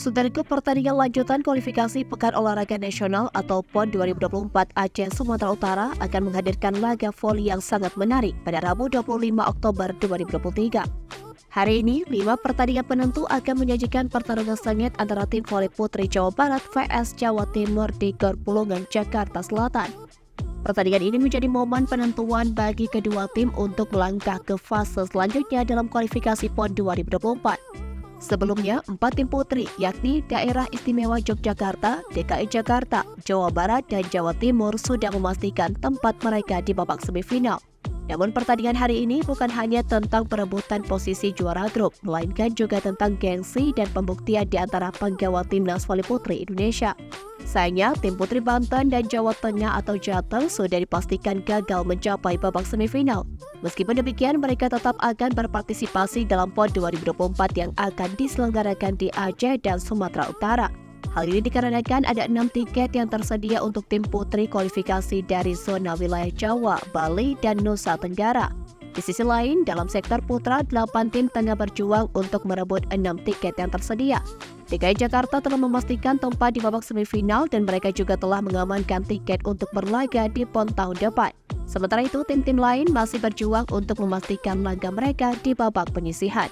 Saudaraku, pertandingan lanjutan kualifikasi Pekan Olahraga Nasional atau PON 2024 Aceh Sumatera Utara akan menghadirkan laga voli yang sangat menarik pada Rabu 25 Oktober 2023. Hari ini, 5 pertandingan penentu akan menyajikan pertarungan sengit antara tim voli putri Jawa Barat vs Jawa Timur di Gor Bulungan, Jakarta Selatan. Pertandingan ini menjadi momen penentuan bagi kedua tim untuk melangkah ke fase selanjutnya dalam kualifikasi PON 2024. Sebelumnya, 4 tim putri, yakni Daerah Istimewa Yogyakarta, DKI Jakarta, Jawa Barat, dan Jawa Timur sudah memastikan tempat mereka di babak semifinal. Namun pertandingan hari ini bukan hanya tentang perebutan posisi juara grup, melainkan juga tentang gengsi dan pembuktian di antara penggawa timnas voli putri Indonesia. Sayangnya, tim putri Banten dan Jawa Tengah atau Jateng sudah dipastikan gagal mencapai babak semifinal. Meskipun demikian, mereka tetap akan berpartisipasi dalam PON 2024 yang akan diselenggarakan di Aceh dan Sumatera Utara. Hal ini dikarenakan ada 6 tiket yang tersedia untuk tim putri kualifikasi dari zona wilayah Jawa, Bali, dan Nusa Tenggara. Di sisi lain, dalam sektor putra, 8 tim tengah berjuang untuk merebut 6 tiket yang tersedia. DKI Jakarta telah memastikan tempat di babak semifinal dan mereka juga telah mengamankan tiket untuk berlaga di PON tahun depan. Sementara itu, tim-tim lain masih berjuang untuk memastikan laga mereka di babak penyisihan.